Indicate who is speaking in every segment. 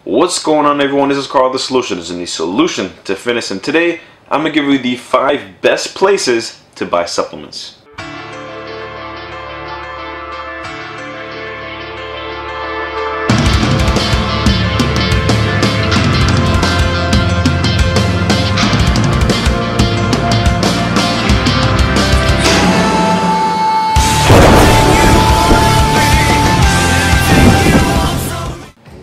Speaker 1: What's going on, everyone? This is Carl, the solution is in the solution to fitness, and today I'm gonna give you the 5 best places to buy supplements.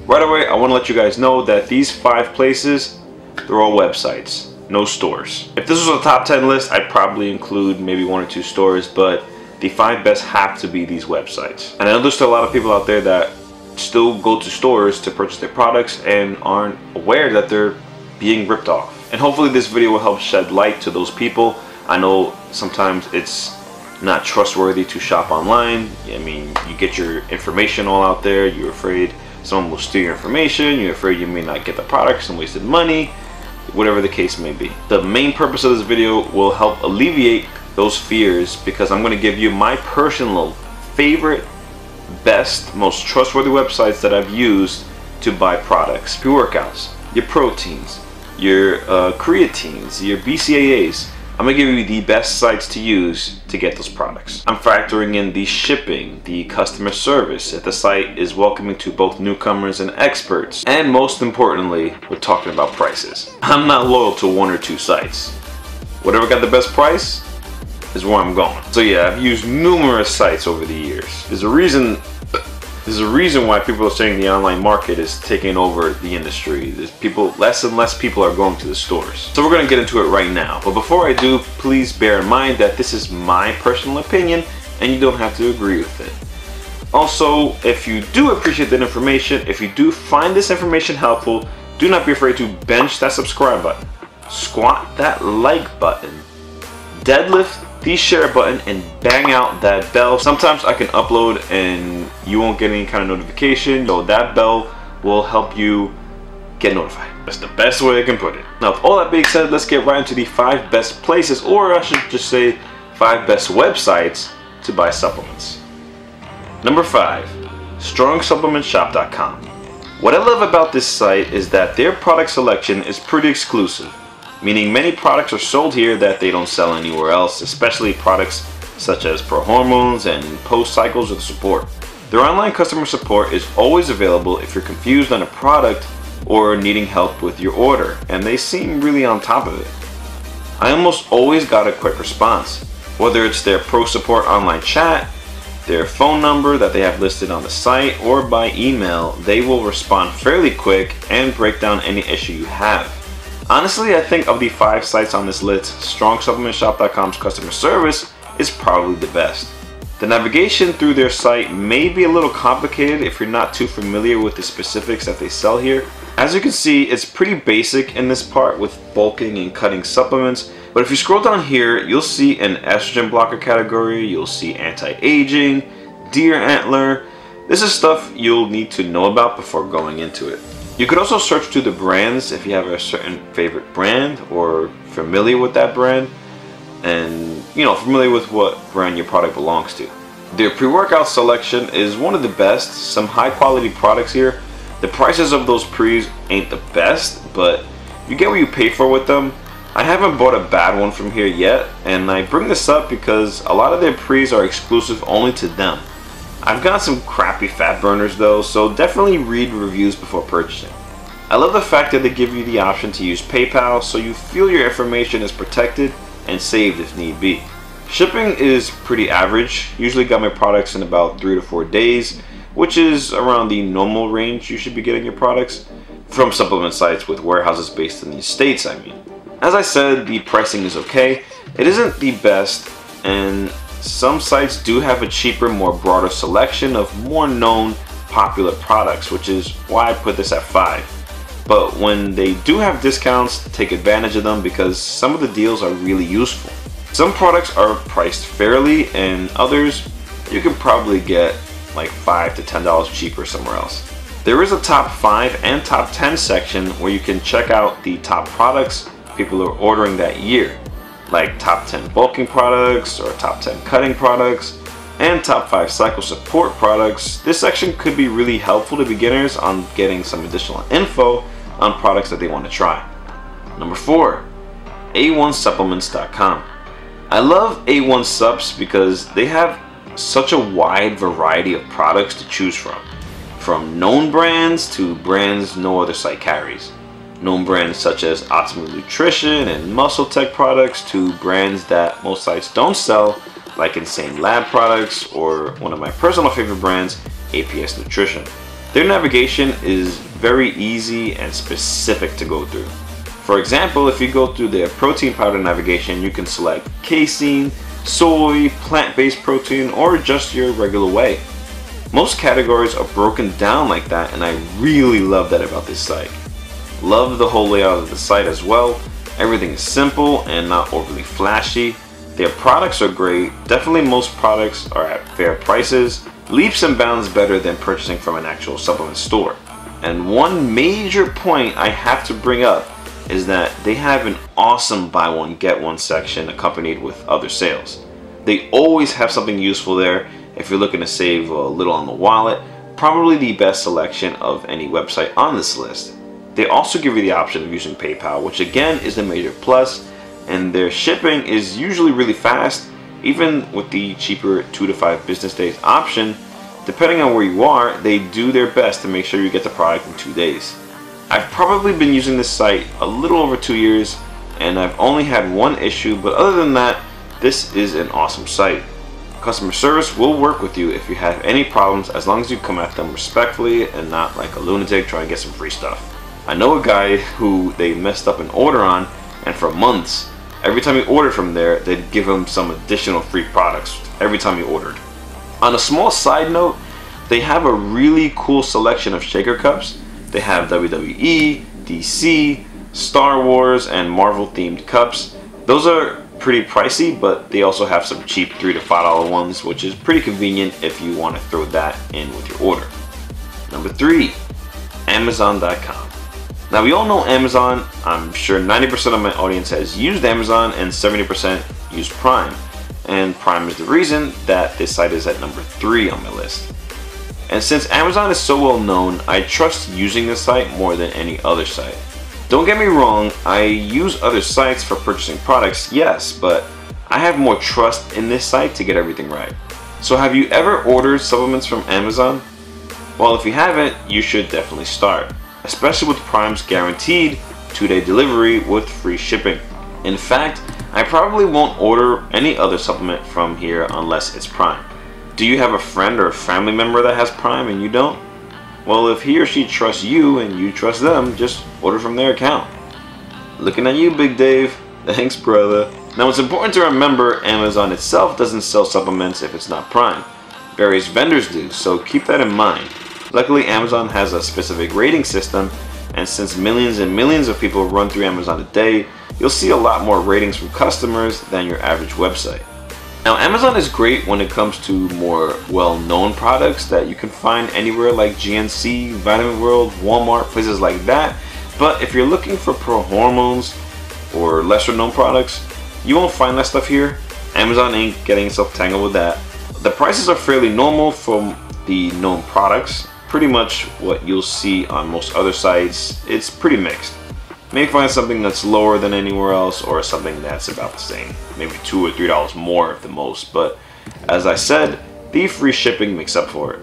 Speaker 1: Right away, I want to let you guys know that these 5 places, they're all websites, no stores. If this was a top 10 list, I'd probably include maybe 1 or 2 stores, but the 5 best have to be these websites. And I know there's still a lot of people out there that still go to stores to purchase their products and aren't aware that they're being ripped off. And hopefully this video will help shed light to those people. I know sometimes it's not trustworthy to shop online. I mean, you get your information all out there, you're afraid someone will steal your information, you're afraid you may not get the product, some wasted money, whatever the case may be. The main purpose of this video will help alleviate those fears, because I'm going to give you my personal favorite, best, most trustworthy websites that I've used to buy products. Pre-workouts, your proteins, your creatines, your BCAAs. I'm going to give you the best sites to use to get those products. I'm factoring in the shipping, the customer service, if the site is welcoming to both newcomers and experts. And most importantly, we're talking about prices. I'm not loyal to 1 or 2 sites. Whatever got the best price is where I'm going. So yeah, I've used numerous sites over the years. There's a reason why people are saying the online market is taking over the industry. There's less and less people are going to the stores. So we're gonna get into it right now. But before I do, please bear in mind that this is my personal opinion and you don't have to agree with it. Also, if you do appreciate that information, if you do find this information helpful, do not be afraid to bench that subscribe button, squat that like button, deadlift the share button, and bang out that bell. Sometimes I can upload and you won't get any kind of notification, so that bell will help you get notified. That's the best way I can put it. Now, with all that being said, let's get right into the 5 best places, or I should just say 5 best websites to buy supplements. Number 5, StrongSupplementShop.com. What I love about this site is that their product selection is pretty exclusive, meaning many products are sold here that they don't sell anywhere else, especially products such as pro hormones and post cycles with support. Their online customer support is always available if you're confused on a product or needing help with your order, and they seem really on top of it. I almost always got a quick response, whether it's their pro support online chat, their phone number that they have listed on the site, or by email. They will respond fairly quick and break down any issue you have. Honestly, I think of the 5 sites on this list, StrongSupplementShop.com's customer service is probably the best. The navigation through their site may be a little complicated if you're not too familiar with the specifics that they sell here. As you can see, it's pretty basic in this part with bulking and cutting supplements, but if you scroll down here, you'll see an estrogen blocker category, you'll see anti-aging, deer antler. This is stuff you'll need to know about before going into it. You could also search through the brands if you have a certain favorite brand or familiar with that brand, and familiar with what brand your product belongs to. Their pre-workout selection is one of the best, some high quality products here. The prices of those pre's ain't the best, but you get what you pay for with them. I haven't bought a bad one from here yet, and I bring this up because a lot of their pre's are exclusive only to them. I've got some crappy fat burners though, so definitely read reviews before purchasing. I love the fact that they give you the option to use PayPal, so you feel your information is protected and saved if need be. Shipping is pretty average, usually got my products in about 3 to 4 days, which is around the normal range you should be getting your products from supplement sites with warehouses based in the States, I mean. As I said, the pricing is okay. It isn't the best, and some sites do have a cheaper, more broader selection of more known, popular products, which is why I put this at 5. But when they do have discounts, take advantage of them, because some of the deals are really useful. Some products are priced fairly, and others you can probably get like $5 to $10 cheaper somewhere else. There is a top 5 and top 10 section where you can check out the top products people are ordering that year, like top 10 bulking products or top 10 cutting products. and top 5 cycle support products. This section could be really helpful to beginners on getting some additional info on products that they want to try. Number 4, A1supplements.com. I love A1 Subs because they have such a wide variety of products to choose from known brands to brands no other site carries. Known brands such as Optimal Nutrition and Muscle Tech products to brands that most sites don't sell, like Insane Lab products, or one of my personal favorite brands, APS Nutrition. Their navigation is very easy and specific to go through. For example, if you go through their protein powder navigation, you can select casein, soy, plant-based protein, or just your regular whey. Most categories are broken down like that, and I really love that about this site. Love the whole layout of the site as well. Everything is simple and not overly flashy. Their products are great. Definitely most products are at fair prices, leaps and bounds better than purchasing from an actual supplement store. And one major point I have to bring up is that they have an awesome buy one get one section accompanied with other sales. They always have something useful there if you're looking to save a little on the wallet. Probably the best selection of any website on this list. They also give you the option of using PayPal, which again is a major plus, and their shipping is usually really fast, even with the cheaper 2 to 5 business days option. Depending on where you are, they do their best to make sure you get the product in 2 days. I've probably been using this site a little over 2 years, and I've only had one issue, but other than that, this is an awesome site. Customer service will work with you if you have any problems, as long as you come at them respectfully and not like a lunatic trying to get some free stuff. I know a guy who they messed up an order on, and for months, every time he ordered from there, they'd give him some additional free products every time he ordered. On a small side note, they have a really cool selection of shaker cups. They have WWE, DC, Star Wars, and Marvel themed cups. Those are pretty pricey, but they also have some cheap $3 to $5 ones, which is pretty convenient if you want to throw that in with your order. Number 3, Amazon.com. Now we all know Amazon. I'm sure 90% of my audience has used Amazon and 70% use Prime. And Prime is the reason that this site is at number 3 on my list. And since Amazon is so well known, I trust using this site more than any other site. Don't get me wrong, I use other sites for purchasing products, yes, but I have more trust in this site to get everything right. So have you ever ordered supplements from Amazon? Well, if you haven't, you should definitely start, especially with Prime's guaranteed 2-day delivery with free shipping. In fact, I probably won't order any other supplement from here unless it's Prime. Do you have a friend or a family member that has Prime and you don't? Well, if he or she trusts you and you trust them, just order from their account. Looking at you, Big Dave. Thanks, brother. Now, it's important to remember Amazon itself doesn't sell supplements if it's not Prime. Various vendors do, so keep that in mind. Luckily, Amazon has a specific rating system, and since millions and millions of people run through Amazon a day, you'll see a lot more ratings from customers than your average website. Now, Amazon is great when it comes to more well-known products that you can find anywhere like GNC, Vitamin World, Walmart, places like that. But if you're looking for pro hormones or lesser-known products, you won't find that stuff here. Amazon ain't getting itself tangled with that. The prices are fairly normal from the known products. Pretty much what you'll see on most other sites. It's pretty mixed. May find something that's lower than anywhere else or something that's about the same. Maybe $2 or $3 more at the most, but as I said, the free shipping makes up for it.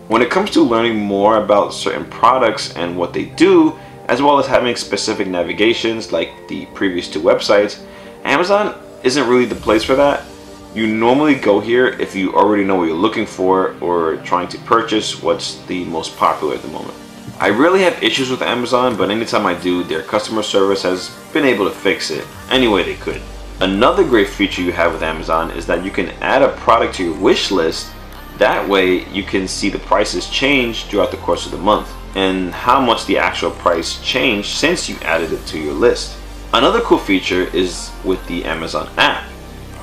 Speaker 1: When it comes to learning more about certain products and what they do, as well as having specific navigations like the previous 2 websites, Amazon isn't really the place for that. You normally go here if you already know what you're looking for or trying to purchase what's the most popular at the moment. I rarely have issues with Amazon, but anytime I do, their customer service has been able to fix it any way they could. Another great feature you have with Amazon is that you can add a product to your wish list. That way you can see the prices change throughout the course of the month and how much the actual price changed since you added it to your list. Another cool feature is with the Amazon app.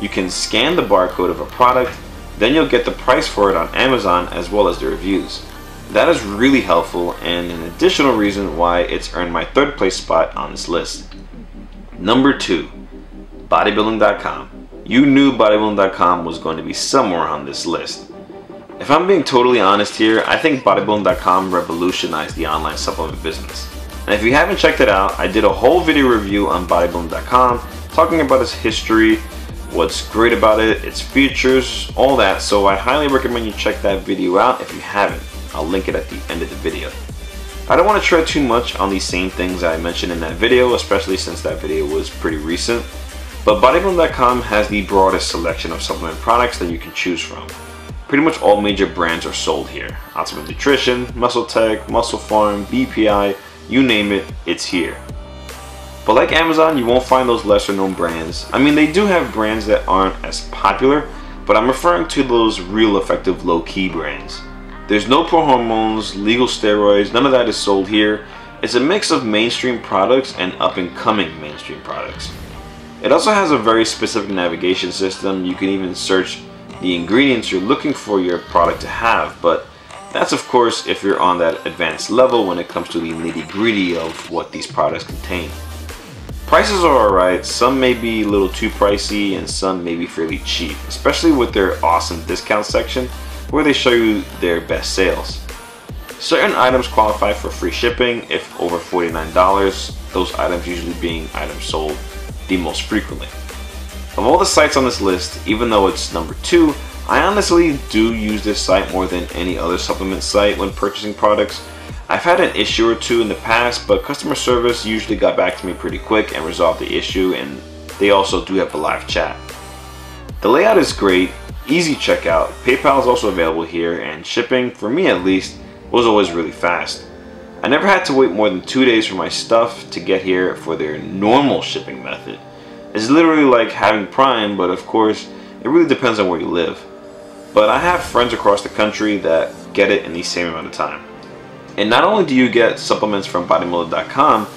Speaker 1: You can scan the barcode of a product, then you'll get the price for it on Amazon as well as the reviews. That is really helpful and an additional reason why it's earned my 3rd place spot on this list. Number 2, bodybuilding.com. you knew bodybuilding.com was going to be somewhere on this list. If I'm being totally honest here, I think bodybuilding.com revolutionized the online supplement business. And if you haven't checked it out, I did a whole video review on bodybuilding.com talking about its history, what's great about it, its features, all that, so I highly recommend you check that video out if you haven't. I'll link it at the end of the video. I don't want to tread too much on these same things I mentioned in that video, especially since that video was pretty recent, but bodybuilding.com has the broadest selection of supplement products that you can choose from. Pretty much all major brands are sold here. Ultimate Nutrition, Muscle Tech, Muscle Farm, BPI, you name it, it's here. But like Amazon, you won't find those lesser known brands. I mean, they do have brands that aren't as popular, but I'm referring to those real effective low-key brands. There's no pro hormones, legal steroids, none of that is sold here. It's a mix of mainstream products and up-and-coming mainstream products. It also has a very specific navigation system. You can even search the ingredients you're looking for your product to have, but that's of course if you're on that advanced level when it comes to the nitty-gritty of what these products contain. Prices are alright, some may be a little too pricey and some may be fairly cheap, especially with their awesome discount section where they show you their best sales. Certain items qualify for free shipping if over $49, those items usually being items sold the most frequently. Of all the sites on this list, even though it's number 2, I honestly do use this site more than any other supplement site when purchasing products. I've had an issue or two in the past, but customer service usually got back to me pretty quick and resolved the issue, and they also do have a live chat. The layout is great, easy checkout, PayPal is also available here, and shipping, for me at least, was always really fast. I never had to wait more than 2 days for my stuff to get here for their normal shipping method. It's literally like having Prime, but of course, it really depends on where you live. But I have friends across the country that get it in the same amount of time. And not only do you get supplements from bodybuilding.com,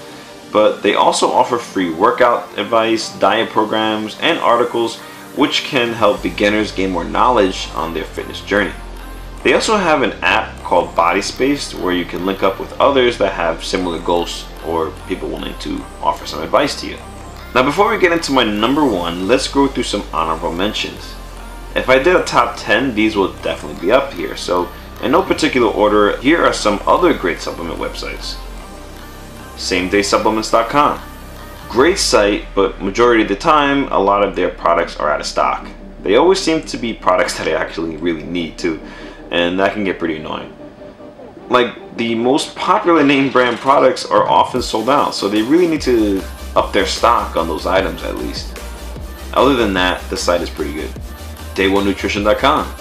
Speaker 1: but they also offer free workout advice, diet programs, and articles which can help beginners gain more knowledge on their fitness journey. They also have an app called Body Space where you can link up with others that have similar goals or people willing to offer some advice to you. Now before we get into my number 1, let's go through some honorable mentions. If I did a top 10, these will definitely be up here, so in no particular order, here are some other great supplement websites. SameDaySupplements.com. Great site, but majority of the time, a lot of their products are out of stock. They always seem to be products that I actually really need too, and that can get pretty annoying. Like, the most popular name brand products are often sold out, so they really need to up their stock on those items at least. Other than that, the site is pretty good. DayOneNutrition.com.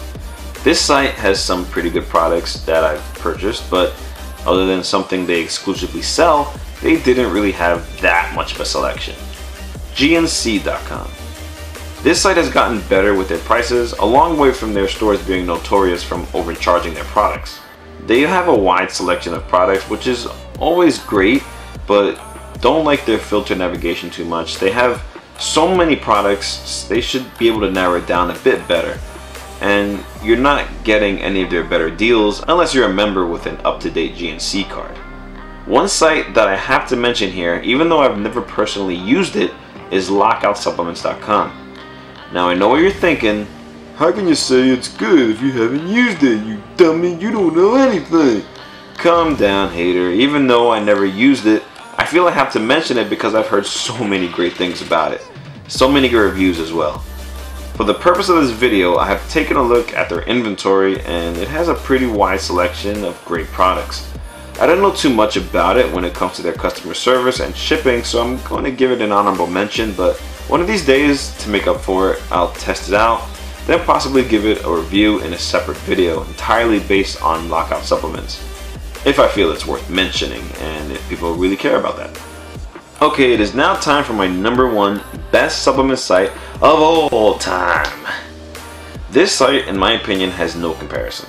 Speaker 1: This site has some pretty good products that I've purchased, but other than something they exclusively sell, they didn't really have that much of a selection. GNC.com. This site has gotten better with their prices, a long way from their stores being notorious from overcharging their products. They have a wide selection of products, which is always great, but don't like their filter navigation too much. They have so many products, they should be able to narrow it down a bit better. And you're not getting any of their better deals unless you're a member with an up-to-date GNC card. One site that I have to mention here, even though I've never personally used it, is LockoutSupplements.com. Now I know what you're thinking, how can you say it's good if you haven't used it, you dummy, you don't know anything. Calm down, hater. Even though I never used it, I feel I have to mention it because I've heard so many great things about it. So many good reviews as well. For the purpose of this video, I have taken a look at their inventory and it has a pretty wide selection of great products. I don't know too much about it when it comes to their customer service and shipping, so I'm going to give it an honorable mention, but one of these days, to make up for it, I'll test it out, then possibly give it a review in a separate video entirely based on Lockout Supplements, if I feel it's worth mentioning and if people really care about that. Okay, it is now time for my number 1 best supplement site of all time. This site, in my opinion, has no comparison.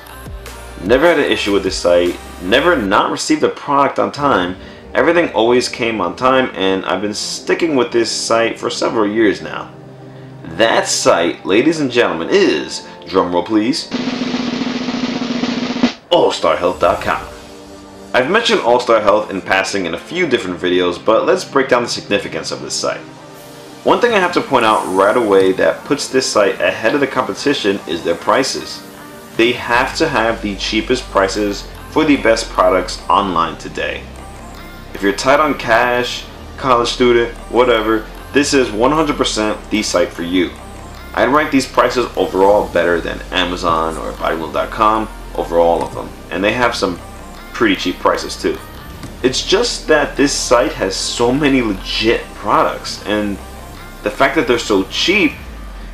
Speaker 1: Never had an issue with this site, never not received a product on time, everything always came on time, and I've been sticking with this site for several years now. That site, ladies and gentlemen, is, drumroll please, AllStarHealth.com. I've mentioned All Star Health in passing in a few different videos, but let's break down the significance of this site. One thing I have to point out right away that puts this site ahead of the competition is their prices. They have to have the cheapest prices for the best products online today. If you're tight on cash, college student, whatever, this is 100% the site for you. I'd rank these prices overall better than Amazon or bodybuilding.com over all of them, and they have some pretty cheap prices too. It's just that this site has so many legit products, and the fact that they're so cheap,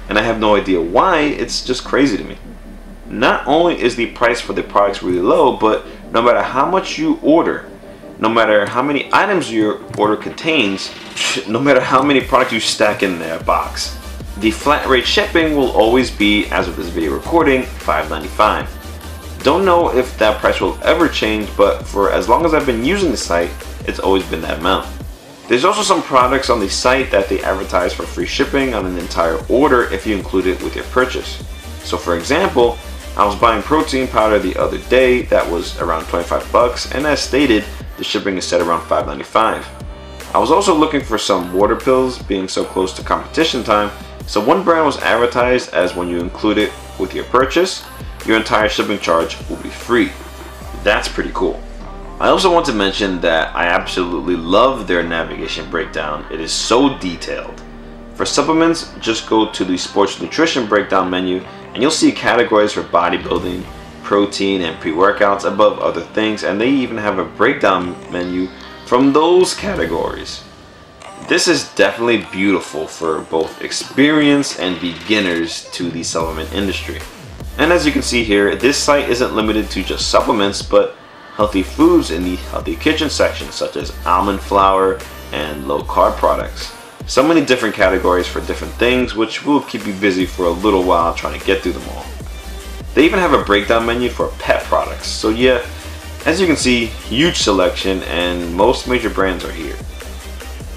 Speaker 1: and I have no idea why, it's just crazy to me. Not only is the price for the products really low, but no matter how much you order, no matter how many items your order contains, no matter how many products you stack in their box, the flat rate shipping will always be, as of this video recording, $5.95. Don't know if that price will ever change, but for as long as I've been using the site, it's always been that amount. There's also some products on the site that they advertise for free shipping on an entire order if you include it with your purchase. So for example, I was buying protein powder the other day that was around 25 bucks, and as stated, the shipping is set around $5.95. I was also looking for some water pills, being so close to competition time, so one brand was advertised as when you include it with your purchase, your entire shipping charge will be free. That's pretty cool. I also want to mention that I absolutely love their navigation breakdown. It is so detailed. For supplements, just go to the sports nutrition breakdown menu and you'll see categories for bodybuilding, protein, and pre-workouts above other things, and they even have a breakdown menu from those categories. This is definitely beautiful for both experienced and beginners to the supplement industry. And as you can see here, this site isn't limited to just supplements, but healthy foods in the healthy kitchen section, such as almond flour and low carb products. So many different categories for different things, which will keep you busy for a little while trying to get through them all. They even have a breakdown menu for pet products. So yeah, as you can see, huge selection, and most major brands are here.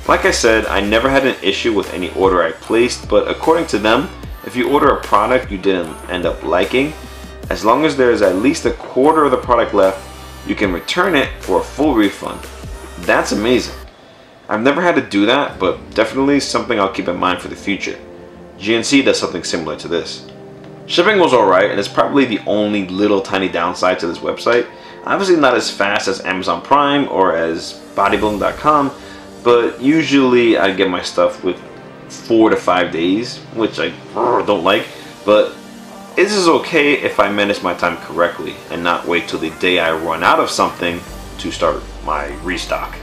Speaker 1: Like I said, I never had an issue with any order I placed, but according to them, if you order a product you didn't end up liking, as long as there is at least a quarter of the product left, you can return it for a full refund. That's amazing. I've never had to do that, but definitely something I'll keep in mind for the future. GNC does something similar to this. Shipping was alright, and it's probably the only little tiny downside to this website. Obviously not as fast as Amazon Prime or as bodybuilding.com, but usually I get my stuff with 4 to 5 days, which I don't like, but this is okay if I manage my time correctly and not wait till the day I run out of something to start my restock.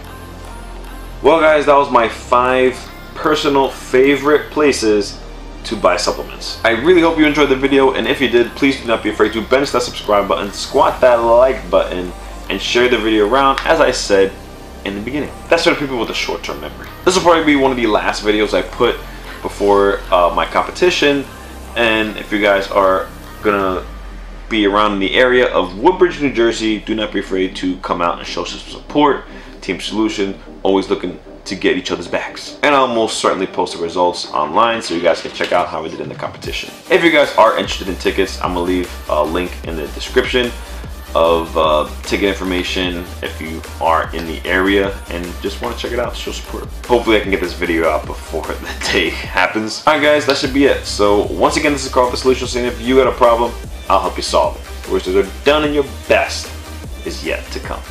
Speaker 1: Well guys, that was my 5 personal favorite places to buy supplements. I really hope you enjoyed the video, and if you did, please do not be afraid to bench that subscribe button, squat that like button, and share the video around, as I said in the beginning. That's for the people with a short-term memory. This will probably be one of the last videos I put before my competition, and if you guys are gonna be around in the area of Woodbridge, New Jersey, do not be afraid to come out and show some support. Team Solution, always looking to get each other's backs. And I'll most certainly post the results online so you guys can check out how we did in the competition. If you guys are interested in tickets, I'm gonna leave a link in the description of ticket information if you are in the area and just want to check it out, show support. Hopefully I can get this video out before the day happens. Alright guys, that should be it. So once again, this is called The Solution, and if you got a problem, I'll help you solve it. Wishes are done and your best is yet to come.